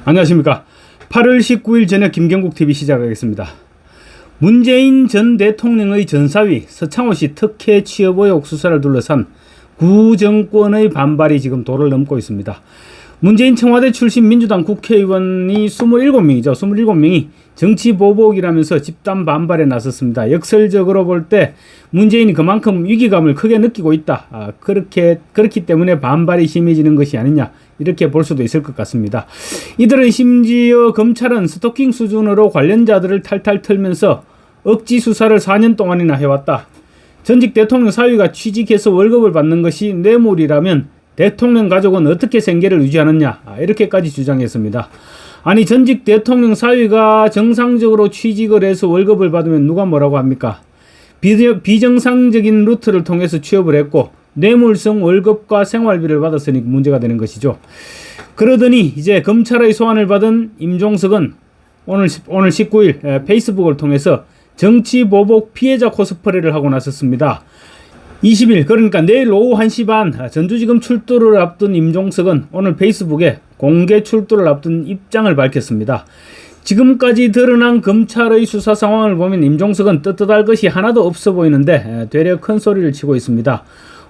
안녕하십니까. 8월 19일 저녁 김경국TV 시작하겠습니다. 문재인 전 대통령의 전사위 서창호 씨 특혜 취업 의혹 수사를 둘러싼 구정권의 반발이 지금 도를 넘고 있습니다. 문재인 청와대 출신 민주당 국회의원이 27명이죠. 27명이 정치보복이라면서 집단 반발에 나섰습니다. 역설적으로 볼 때 문재인이 그만큼 위기감을 크게 느끼고 있다. 그렇기 때문에 반발이 심해지는 것이 아니냐, 이렇게 볼 수도 있을 것 같습니다. 이들은 심지어 검찰은 스토킹 수준으로 관련자들을 탈탈 털면서 억지 수사를 4년 동안이나 해왔다. 전직 대통령 사위가 취직해서 월급을 받는 것이 뇌물이라면 대통령 가족은 어떻게 생계를 유지하느냐, 이렇게까지 주장했습니다. 아니, 전직 대통령 사위가 정상적으로 취직을 해서 월급을 받으면 누가 뭐라고 합니까? 비정상적인 루트를 통해서 취업을 했고 뇌물성 월급과 생활비를 받았으니 문제가 되는 것이죠. 그러더니 이제 검찰의 소환을 받은 임종석은 오늘 19일 페이스북을 통해서 정치보복 피해자 코스프레를 하고 나섰습니다. 20일, 그러니까 내일 오후 1시 반 전주지검 출두를 앞둔 임종석은 오늘 페이스북에 공개 출두를 앞둔 입장을 밝혔습니다. 지금까지 드러난 검찰의 수사 상황을 보면 임종석은 떳떳할 것이 하나도 없어 보이는데 되려 큰 소리를 치고 있습니다.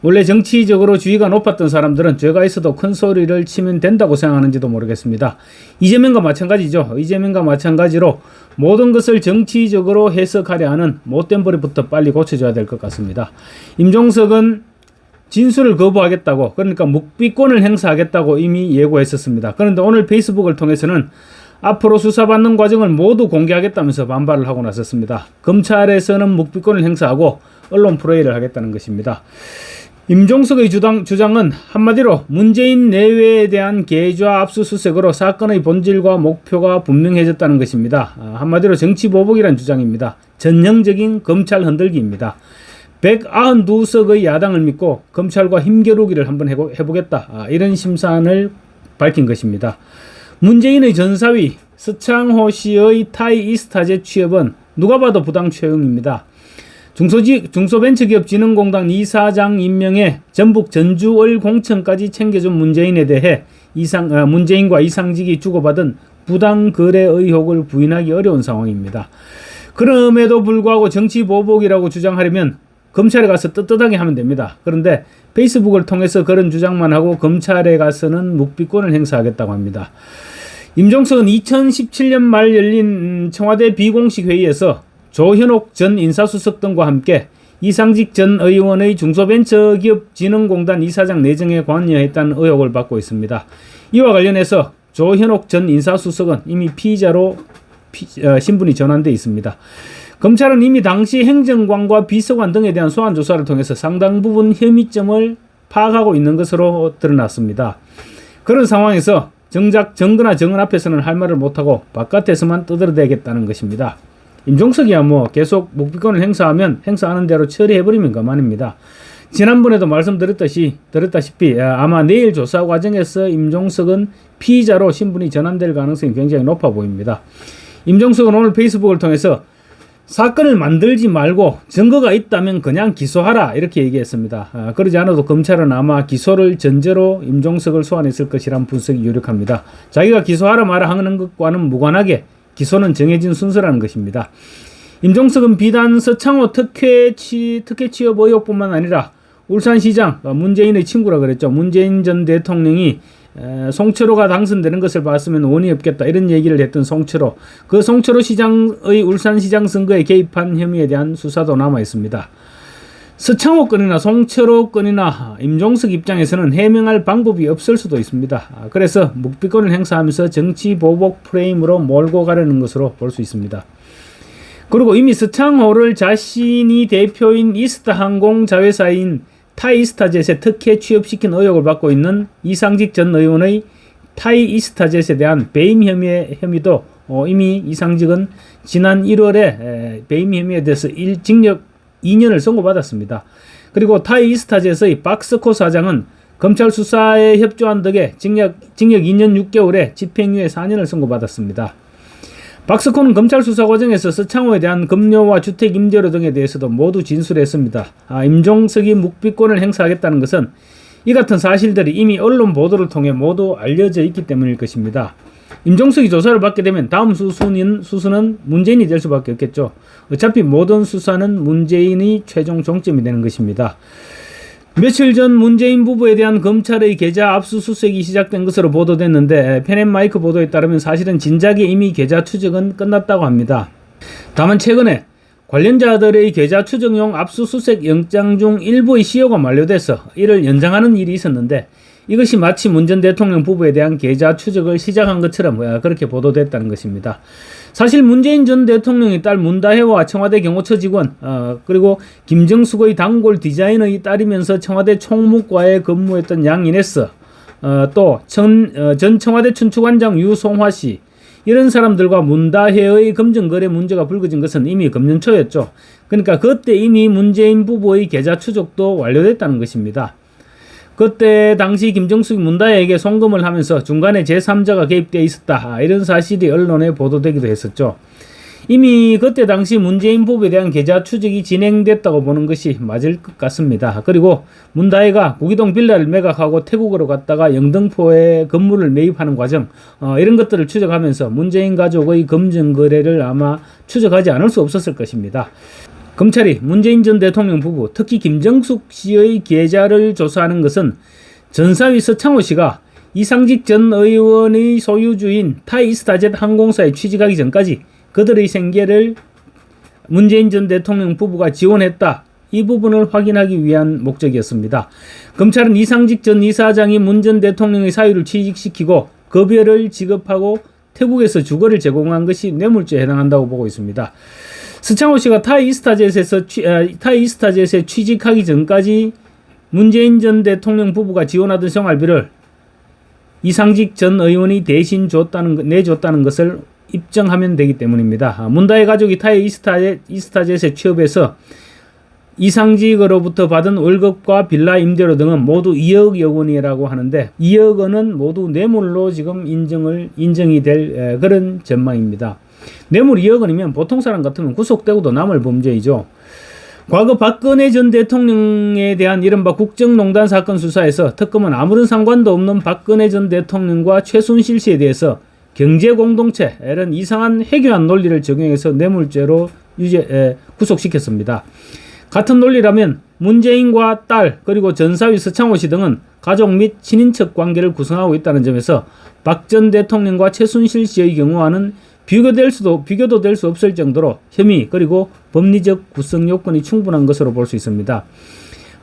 원래 정치적으로 주의가 높았던 사람들은 죄가 있어도 큰 소리를 치면 된다고 생각하는지도 모르겠습니다. 이재명과 마찬가지죠. 이재명과 마찬가지로 모든 것을 정치적으로 해석하려 하는 못된 버릇부터 빨리 고쳐줘야 될 것 같습니다. 임종석은 진술을 거부하겠다고, 그러니까 묵비권을 행사하겠다고 이미 예고했었습니다. 그런데 오늘 페이스북을 통해서는 앞으로 수사받는 과정을 모두 공개하겠다면서 반발을 하고 나섰습니다. 검찰에서는 묵비권을 행사하고 언론 프레이를 하겠다는 것입니다. 임종석의 주장은 한마디로 문재인 내외에 대한 계좌 압수수색으로 사건의 본질과 목표가 분명해졌다는 것입니다. 한마디로 정치보복이라는 주장입니다. 전형적인 검찰 흔들기입니다. 192석의 야당을 믿고 검찰과 힘겨루기를 한번 해보겠다, 이런 심산을 밝힌 것입니다. 문재인의 전사위 서창호 씨의 타이이스타제 취업은 누가 봐도 부당 채용입니다. 중소벤처기업진흥공단 이사장 임명에 전북 전주을 공천까지 챙겨준 문재인에 대해 문재인과 이상직이 주고받은 부당거래 의혹을 부인하기 어려운 상황입니다. 그럼에도 불구하고 정치보복이라고 주장하려면 검찰에 가서 떳떳하게 하면 됩니다. 그런데 페이스북을 통해서 그런 주장만 하고 검찰에 가서는 묵비권을 행사하겠다고 합니다. 임종석은 2017년 말 열린 청와대 비공식 회의에서 조현옥 전 인사수석 등과 함께 이상직 전 의원의 중소벤처기업진흥공단 이사장 내정에 관여했다는 의혹을 받고 있습니다. 이와 관련해서 조현옥 전 인사수석은 이미 피의자로 신분이 전환돼 있습니다. 검찰은 이미 당시 행정관과 비서관 등에 대한 소환 조사를 통해서 상당 부분 혐의점을 파악하고 있는 것으로 드러났습니다. 그런 상황에서 정작 정거나 정은 앞에서는 할 말을 못하고 바깥에서만 떠들어대겠다는 것입니다. 임종석이야 뭐 계속 묵비권을 행사하는 대로 처리해버리면 그만입니다. 지난번에도 말씀드렸다시피 아마 내일 조사 과정에서 임종석은 피의자로 신분이 전환될 가능성이 굉장히 높아 보입니다. 임종석은 오늘 페이스북을 통해서 사건을 만들지 말고 증거가 있다면 그냥 기소하라, 이렇게 얘기했습니다. 그러지 않아도 검찰은 아마 기소를 전제로 임종석을 소환했을 것이라는 분석이 유력합니다. 자기가 기소하라 마라 하는 것과는 무관하게 기소는 정해진 순서라는 것입니다. 임종석은 비단 서창호 특혜 취업 의혹뿐만 아니라 울산시장, 문재인의 친구라 그랬죠. 문재인 전 대통령이 송철호가 당선되는 것을 봤으면 원이 없겠다, 이런 얘기를 했던 송철호, 그 송철호 시장의 울산시장 선거에 개입한 혐의에 대한 수사도 남아 있습니다. 서창호 건이나 송철호 건이나 임종석 입장에서는 해명할 방법이 없을 수도 있습니다. 그래서 묵비권을 행사하면서 정치보복 프레임으로 몰고 가려는 것으로 볼 수 있습니다. 그리고 이미 서창호를 자신이 대표인 이스타항공 자회사인 타이이스타젯에 특혜 취업시킨 의혹을 받고 있는 이상직 전 의원의 타이이스타젯에 대한 배임 혐의도 이미 이상직은 지난 1월에 배임 혐의에 대해서 징역 2년을 선고받았습니다. 그리고 타이이스타젯의 박스코 사장은 검찰 수사에 협조한 덕에 징역 2년 6개월에 집행유예 4년을 선고받았습니다. 박스코는 검찰 수사 과정에서 서창호에 대한 급료와 주택 임대료 등에 대해서도 모두 진술했습니다. 임종석이 묵비권을 행사하겠다는 것은 이 같은 사실들이 이미 언론 보도를 통해 모두 알려져 있기 때문일 것입니다. 임종석이 조사를 받게 되면 다음 수순은 문재인이 될 수밖에 없겠죠. 어차피 모든 수사는 문재인이 최종 종점이 되는 것입니다. 며칠 전 문재인 부부에 대한 검찰의 계좌 압수수색이 시작된 것으로 보도됐는데 펜앤마이크 보도에 따르면 사실은 진작에 이미 계좌 추적은 끝났다고 합니다. 다만 최근에 관련자들의 계좌 추적용 압수수색 영장 중 일부의 시효가 만료돼서 이를 연장하는 일이 있었는데 이것이 마치 문 전 대통령 부부에 대한 계좌 추적을 시작한 것처럼 그렇게 보도됐다는 것입니다. 사실 문재인 전 대통령의 딸 문다혜와 청와대 경호처 직원 그리고 김정숙의 단골 디자이너의 딸이면서 청와대 총무과에 근무했던 양인혜스 또 전 청와대 춘추관장 유송화씨 이런 사람들과 문다혜의 금전거래 문제가 불거진 것은 이미 금년 초였죠. 그러니까 그때 이미 문재인 부부의 계좌 추적도 완료됐다는 것입니다. 그때 당시 김정숙이 문다혜에게 송금을 하면서 중간에 제3자가 개입되어 있었다. 이런 사실이 언론에 보도되기도 했었죠. 이미 그때 당시 문재인 부부에 대한 계좌 추적이 진행됐다고 보는 것이 맞을 것 같습니다. 그리고 문다혜가 구기동 빌라를 매각하고 태국으로 갔다가 영등포에 건물을 매입하는 과정 이런 것들을 추적하면서 문재인 가족의 금전 거래를 아마 추적하지 않을 수 없었을 것입니다. 검찰이 문재인 전 대통령 부부 특히 김정숙 씨의 계좌를 조사하는 것은 전사위 서창호 씨가 이상직 전 의원의 소유주인 타이스타젯 항공사에 취직하기 전까지 그들의 생계를 문재인 전 대통령 부부가 지원했다. 이 부분을 확인하기 위한 목적이었습니다. 검찰은 이상직 전 이사장이 문 전 대통령의 사유를 취직시키고 급여를 지급하고 태국에서 주거를 제공한 것이 뇌물죄에 해당한다고 보고 있습니다. 서창호 씨가 타이스타젯에 취직하기 전까지 문재인 전 대통령 부부가 지원하던 생활비를 이상직 전 의원이 대신 내줬다는 것을 입증하면 되기 때문입니다. 문다혜 가족이 타이스타젯에 취업해서 이상직으로부터 받은 월급과 빌라 임대료 등은 모두 2억여 원이라고 하는데 2억 원은 모두 뇌물로 지금 인정이 될 그런 전망입니다. 뇌물 2억 원이면 보통 사람 같으면 구속되고도 남을 범죄이죠. 과거 박근혜 전 대통령에 대한 이른바 국정농단 사건 수사에서 특검은 아무런 상관도 없는 박근혜 전 대통령과 최순실 씨에 대해서 경제공동체 이런 이상한 해괴한 논리를 적용해서 뇌물죄로 구속시켰습니다. 같은 논리라면 문재인과 딸 그리고 전사위 서창호 씨 등은 가족 및 친인척 관계를 구성하고 있다는 점에서 박 전 대통령과 최순실 씨의 경우와는 비교도 될 수 없을 정도로 혐의 그리고 법리적 구성 요건이 충분한 것으로 볼 수 있습니다.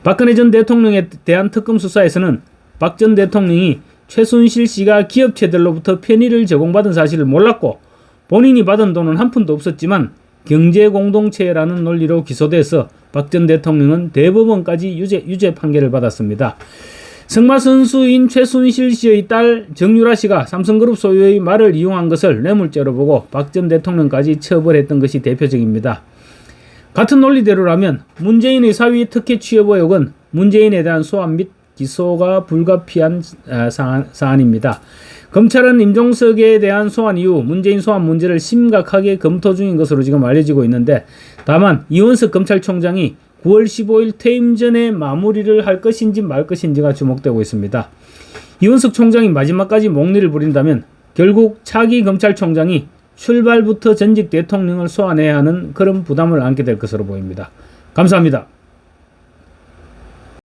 박근혜 전 대통령에 대한 특검 수사에서는 박 전 대통령이 최순실 씨가 기업체들로부터 편의를 제공받은 사실을 몰랐고 본인이 받은 돈은 한 푼도 없었지만 경제공동체라는 논리로 기소돼서 박 전 대통령은 대법원까지 유죄 판결을 받았습니다. 승마 선수인 최순실 씨의 딸 정유라 씨가 삼성그룹 소유의 말을 이용한 것을 뇌물죄로 보고 박 전 대통령까지 처벌했던 것이 대표적입니다. 같은 논리대로라면 문재인의 사위 특혜 취업 의혹은 문재인에 대한 소환 및 기소가 불가피한 사안입니다. 검찰은 임종석에 대한 소환 이후 문재인 소환 문제를 심각하게 검토 중인 것으로 지금 알려지고 있는데 다만 이원석 검찰총장이 9월 15일 퇴임 전에 마무리를 할 것인지 말 것인지가 주목되고 있습니다. 이원석 총장이 마지막까지 목리를 부린다면 결국 차기 검찰총장이 출발부터 전직 대통령을 소환해야 하는 그런 부담을 안게 될 것으로 보입니다. 감사합니다.